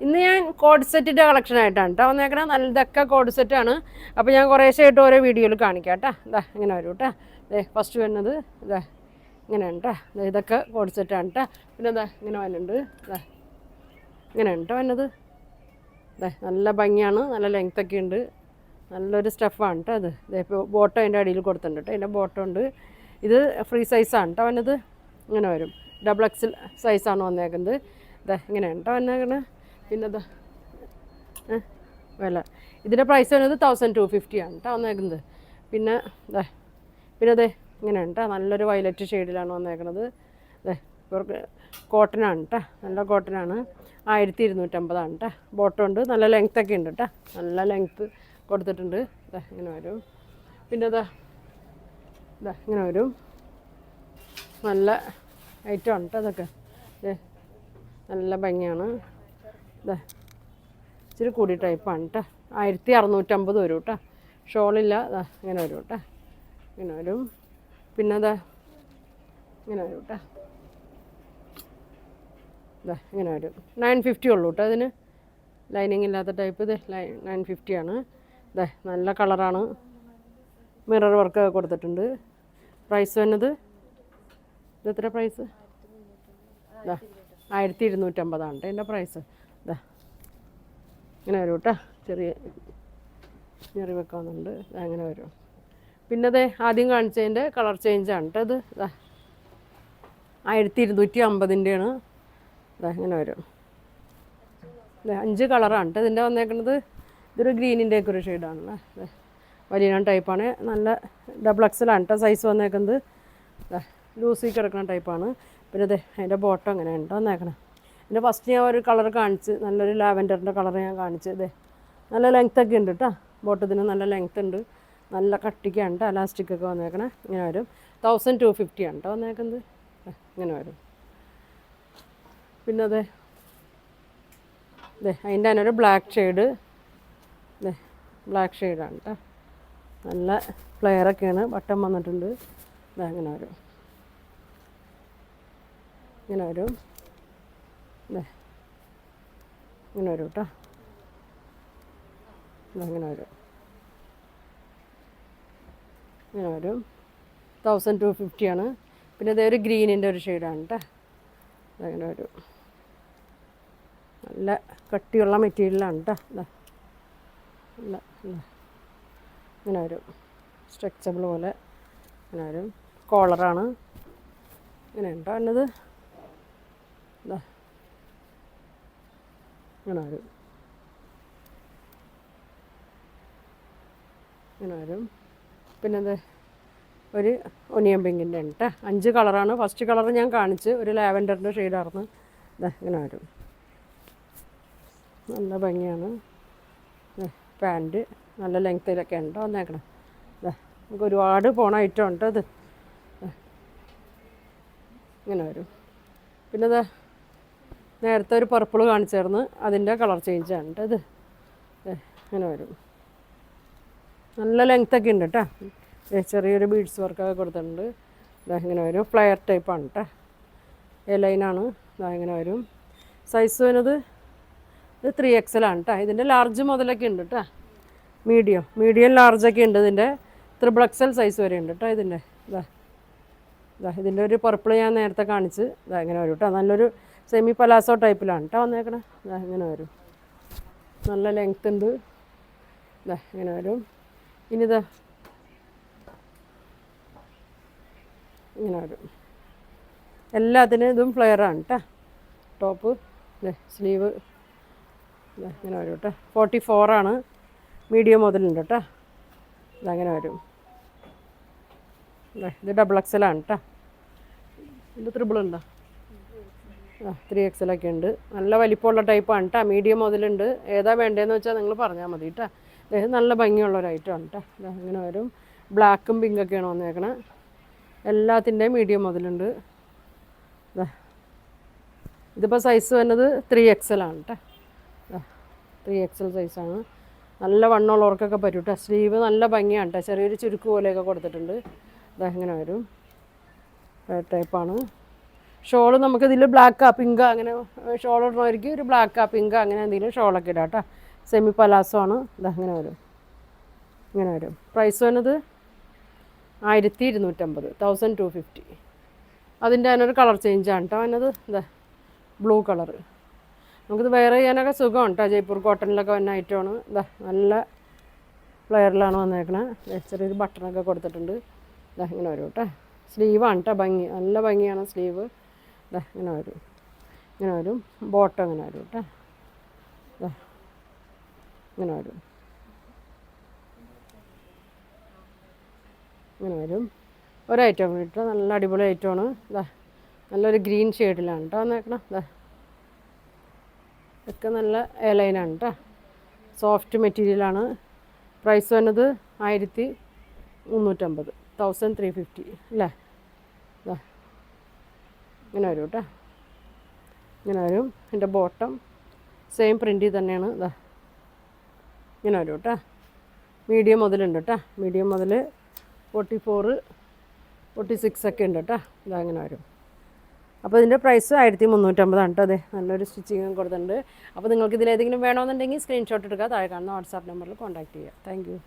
ഇന്ന് ഞാൻ കോഡ് സെറ്റിൻ്റെ കളക്ഷൻ ആയിട്ടാണ് കേട്ടോ വന്നേക്കണേ. നല്ലതൊക്കെ കോഡ് സെറ്റാണ്. അപ്പോൾ ഞാൻ കുറേശ്ശെ ആയിട്ട് ഓരോ വീഡിയോയിൽ കാണിക്കാം കേട്ടോ. ഇതാ ഇങ്ങനെ വരും കേട്ടോ. ഇതേ ഫസ്റ്റ് വരുന്നത് ഇതാ ഇങ്ങനെയാണ് കേട്ടോ. ഇതൊക്കെ കോഡ് സെറ്റാണ് കേട്ടോ. പിന്നെ ഇതാ ഇങ്ങനെ വരുന്നുണ്ട്. ഇതാ ഇങ്ങനെയാണ് കേട്ടോ വരുന്നത്. ഇതേ നല്ല ഭംഗിയാണ്, നല്ല ലെങ്ത്തൊക്കെ ഉണ്ട്, നല്ലൊരു സ്റ്റഫാണ് കേട്ടോ. അത് ഇതേ ഇപ്പോൾ ബോട്ടം അതിൻ്റെ അടിയിൽ കൊടുത്തിട്ടുണ്ട് കേട്ടോ. അതിൻ്റെ ബോട്ടം ഉണ്ട്. ഇത് ഫ്രീ സൈസാണ് കേട്ടോ വരുന്നത്. ഇങ്ങനെ വരും. ഡബിൾ എക്സൽ സൈസാണ് വന്നേക്കുന്നത്. ഇതാ ഇങ്ങനെയാണ് കേട്ടോ വന്നേക്കുന്നത്. പിന്നെ ഇതാ വില ഇതിൻ്റെ പ്രൈസ് വരുന്നത് 1250 ആണ് കേട്ടോ വന്നേക്കുന്നത്. പിന്നെ ഇതാ പിന്നെ അതെ ഇങ്ങനെയാണ് കേട്ടോ. നല്ലൊരു വയലറ്റ് ഷെയ്ഡിലാണ് വന്നേക്കുന്നത്. അതെ ഇവർക്ക് കോട്ടനാണ് കേട്ടോ, നല്ല കോട്ടനാണ്. 1250 കേട്ടോ. ബോട്ടം ഉണ്ട്, നല്ല ലെങ്ത്തൊക്കെ ഉണ്ട് കേട്ടോ. നല്ല ലെങ്ത്ത് കൊടുത്തിട്ടുണ്ട്. ഇതാ ഇങ്ങനെ വരും. പിന്നെ ഇതാ ഇങ്ങനെ വരും. നല്ല ഐറ്റം ആണ് കേട്ടോ അതൊക്കെ. നല്ല ഭംഗിയാണ്. ഇതാ ഇച്ചിരി കൂടി ടൈപ്പാണ് കേട്ടോ. 1650 വരും കേട്ടോ. ഷോളില്ല. ഇതാ ഇങ്ങനെ വരും കേട്ടോ. ഇങ്ങനെ വരും. പിന്നെ അതാ ഇങ്ങനെ വരും കേട്ടോ. ഇതാ ഇങ്ങനെ വരും. 950 ഉള്ളൂ കേട്ടോ അതിന്. ലൈനിങ് ഇല്ലാത്ത ടൈപ്പ്. ഇത് 950 ആണ്. ഇതാ നല്ല കളറാണ്. മിറർ വർക്ക് കൊടുത്തിട്ടുണ്ട്. പ്രൈസ് വന്നത് ഇത് എത്ര പ്രൈസ്? ഇതാ 1250 കേട്ടോ എൻ്റെ പ്രൈസ്. ഇതാ ഇങ്ങനെ വരും കേട്ടോ. ചെറിയ ഞെറി വെക്കാവുന്നുണ്ട്. അങ്ങനെ വരും. പിന്നെ അതെ ആദ്യം കാണിച്ചതിൻ്റെ കളർ ചേഞ്ചാണ് കേട്ടോ ഇത്. ഇതാ 1250-ൻ്റെയാണ്. ഇതാ ഇങ്ങനെ വരും. അതെ 5 കളറാണ് കേട്ടോ ഇതിൻ്റെ വന്നേക്കുന്നത്. ഇതൊരു ഗ്രീനിൻ്റെ ഒക്കെ ഒരു ഷെയ്ഡാണ്. അതെ വലിയ ടൈപ്പാണ്. നല്ല ഡബിൾ എക്സലാണ് കേട്ടോ സൈസ് വന്നേക്കുന്നത്. ലൂസിൽ കിടക്കുന്ന ടൈപ്പാണ്. പിന്നെ അതെ അതിൻ്റെ ബോട്ടം അങ്ങനെ ഉണ്ടോ വന്നേക്കണം. എൻ്റെ ഫസ്റ്റ് ഞാൻ ഒരു കളർ കാണിച്ച്, നല്ലൊരു ലാവൻഡറിൻ്റെ കളർ ഞാൻ കാണിച്ച്. ഇതേ നല്ല ലെങ്ത്തൊക്കെ ഉണ്ട് കേട്ടോ. ബോട്ടത്തിന് നല്ല ലെങ്ത്ത് ഉണ്ട്, നല്ല കട്ടിക്കാണ് കേട്ടോ. എലാസ്റ്റിക്കൊക്കെ വന്നേക്കണേ. ഇങ്ങനെ വരും. 1250 ആണ് കേട്ടോ വന്നേക്കുന്നത്. ഇങ്ങനെ വരും. പിന്നെ അതെ അതിൻ്റെ തന്നെ ഒരു ബ്ലാക്ക് ഷെയ്ഡ്. ബ്ലാക്ക് ഷെയ്ഡാണ് കേട്ടോ. നല്ല ഫ്ലെയറൊക്കെയാണ്. ബട്ടൺ വന്നിട്ടുണ്ട്. ഇങ്ങനെ വരും. ഇങ്ങനെ വരും. ഇങ്ങനെ വരും കേട്ടോ. ഇങ്ങനെ വരും. ഇങ്ങനെ വരും. 1250 ആണ്. പിന്നെ അതേ ഒരു ഗ്രീനിൻ്റെ ഒരു ഷെയ്ഡാണ് കേട്ടോ. അങ്ങനെ വരും. നല്ല കട്ടിയുള്ള മെറ്റീരിയലാണ് കേട്ടോ. ഇങ്ങനെ വരും. സ്ട്രെച്ചബിൾ പോലെ ഇങ്ങനെ വരും. കോളറാണ്. ഇങ്ങനെ ഉണ്ടോ എന്നത്. ഇങ്ങനെ വരും. ഇങ്ങനെ വരും. പിന്നെ അത് ഒരു ഒനിയൻ പിങ്കിൻ്റെ ഉണ്ട് കേട്ടോ. 5 കളറാണ്. ഫസ്റ്റ് കളർ ഞാൻ കാണിച്ച് ഒരു ലാവൻഡറിൻ്റെ ഷെയ്ഡായിരുന്നു. ഇങ്ങനെ വരും. നല്ല ഭംഗിയാണ്. പാൻറ്റ് നല്ല ലെങ്ത്തിലൊക്കെ ഉണ്ടോ വന്നേക്കണം. നമുക്ക് ഒരുപാട് പോണ ഐറ്റം ഉണ്ട് അത്. ഇങ്ങനെ വരും. പിന്നെ നേരത്തെ ഒരു പർപ്പിൾ കാണിച്ചായിരുന്നു, അതിൻ്റെ കളർ ചേഞ്ചാണ് കേട്ടോ ഇത്. ഇങ്ങനെ വരും. നല്ല ലെങ്ത്തൊക്കെ ഉണ്ട് കേട്ടോ. ചെറിയൊരു ബീഡ്സ് വർക്കൊക്കെ കൊടുത്തിട്ടുണ്ട്. ഇങ്ങനെ വരും. ഫ്ലെയർ ടൈപ്പാണ് കേട്ടോ. ലൈനാണ്. ഇങ്ങനെ വരും. സൈസ് വരുന്നത് ഇത് 3XL ആണ് കേട്ടോ. ഇതിൻ്റെ ലാർജ് മുതലൊക്കെ ഉണ്ട് കേട്ടോ. മീഡിയം ലാർജൊക്കെ ഉണ്ട്. ഇതിൻ്റെ XXL സൈസ് വരെ ഉണ്ട് കേട്ടോ. ഇതിൻ്റെ ഇതിൻ്റെ ഒരു പർപ്പിൾ ഞാൻ നേരത്തെ കാണിച്ച്. ഇങ്ങനെ വരും കേട്ടോ. നല്ലൊരു സെമി പലാസോ ടൈപ്പിലാണ് കേട്ടോ വന്നേക്കണേ. ഇങ്ങനെ വരും. നല്ല ലെങ്ത്ത് ഉണ്ട്. ഇങ്ങനെ വരും. ഇനി ഇങ്ങനെ വരും. എല്ലാത്തിനും ഇതും ഫ്ലെയറാണ് കേട്ടോ. ടോപ്പ് സ്ലീവ് ഇങ്ങനെ വരും കേട്ടോ. 44 ആണ്. മീഡിയം മുതലുണ്ട് കേട്ടോ. ഇതങ്ങനെ വരും. ഇത് XXL ആണ് കേട്ടോ. ഇത് ത്രിബിൾ ഉണ്ടോ? 3XL ഒക്കെ ഉണ്ട്. നല്ല വലിപ്പമുള്ള ടൈപ്പാണ് കേട്ടോ. മീഡിയം മുതലുണ്ട്. ഏതാ വേണ്ടതെന്ന് വെച്ചാൽ നിങ്ങൾ പറഞ്ഞാൽ മതി കേട്ടോ. നല്ല ഭംഗിയുള്ളൊരു ഐറ്റമാണ് കേട്ടോ. ഇങ്ങനെ വരും. ബ്ലാക്കും പിങ്കൊക്കെയാണ് വന്നേക്കണേ. എല്ലാത്തിൻ്റെയും മീഡിയം മുതലുണ്ട്. ഇതിപ്പോൾ സൈസ് വരുന്നത് 3XL ആണ് കേട്ടോ. 3XL സൈസാണ്. നല്ല വണ്ണമുള്ളവർക്കൊക്കെ പറ്റും കേട്ടോ. സ്ലീവ് നല്ല ഭംഗിയാണ് കേട്ടോ. ചെറിയൊരു ചുരുക്ക് പോലെയൊക്കെ കൊടുത്തിട്ടുണ്ട്. ഇങ്ങനെ വരും. ടൈപ്പാണ്. ഷോള് നമുക്കിതിൽ ബ്ലാക്കാ പിങ്കാ അങ്ങനെ ഷോൾ ഇടണമായിരിക്കും ഒരു ബ്ലാക്കാ പിങ്കാ അങ്ങനെ എന്തെങ്കിലും ഷോളൊക്കെ ഇടാം കേട്ടോ. സെമി പലാസോ ആണ്. ഇതാ ഇങ്ങനെ വരും, ഇങ്ങനെ വരും. പ്രൈസ് വരുന്നത് 1250, 1250. അതിൻ്റെ അതിനൊരു കളർ ചേഞ്ചാണ് കേട്ടോ അതിനത്. ഇതാ ബ്ലൂ കളറ്. നമുക്കിത് വെയർ ചെയ്യാനൊക്കെ സുഖമാണ് കേട്ടോ. ജയ്പൂർ കോട്ടണിലൊക്കെ വന്ന ഐറ്റമാണ്. ഇതാ നല്ല ഫ്ലെയറിലാണ് വന്നേക്കണത്. ചെറിയൊരു ബട്ടണൊക്കെ കൊടുത്തിട്ടുണ്ട്. ഇതാ ഇങ്ങനെ വരും കേട്ടോ. സ്ലീവാണ് കേട്ടോ ഭംഗി, നല്ല ഭംഗിയാണ് സ്ലീവ്. ഇതാ ഇങ്ങനെ വരും, ഇങ്ങനെ വരും. ബോട്ടം ഇങ്ങനെ വരും കേട്ടോ. ഇതാ ഇങ്ങനെ വരും, ഇങ്ങനെ വരും. ഒരൈറ്റം കേട്ടോ, നല്ല അടിപൊളി ഐറ്റമാണ്. ഇതാ നല്ലൊരു ഗ്രീൻ ഷെയ്ഡിലാണ് കേട്ടോ വന്നേക്കണം. ഇതാ ഒക്കെ നല്ല എയർലൈനാണ് കേട്ടോ, സോഫ്റ്റ് മെറ്റീരിയലാണ്. പ്രൈസ് വന്നത് 1350, 1350 അല്ലേ. ഇതാ ഇങ്ങനെ വരും കേട്ടോ, ഇങ്ങനെ വരും. എൻ്റെ ബോട്ടം സെയിം പ്രിൻറ്റിൽ തന്നെയാണ്. ഇതാ ഇങ്ങനെ വരും കേട്ടോ. മീഡിയം മുതലുണ്ട് കേട്ടോ, മീഡിയം മുതൽ 44, 46 ഒക്കെ ഉണ്ട് കേട്ടോ. ഇതാ ഇങ്ങനെ വരും. അപ്പോൾ ഇതിൻ്റെ പ്രൈസ് 1350 കേട്ടോ. അതെ നല്ലൊരു സ്റ്റിച്ചിങ് കൊടുത്തിട്ടുണ്ട്. അപ്പോൾ നിങ്ങൾക്ക് ഇതിലേതെങ്കിലും വേണമെന്നുണ്ടെങ്കിൽ സ്ക്രീൻഷോട്ട് എടുക്കുക, താഴെ കാണുന്ന വാട്സാപ്പ് നമ്പറിൽ കോൺടാക്ട് ചെയ്യുക. Thank you.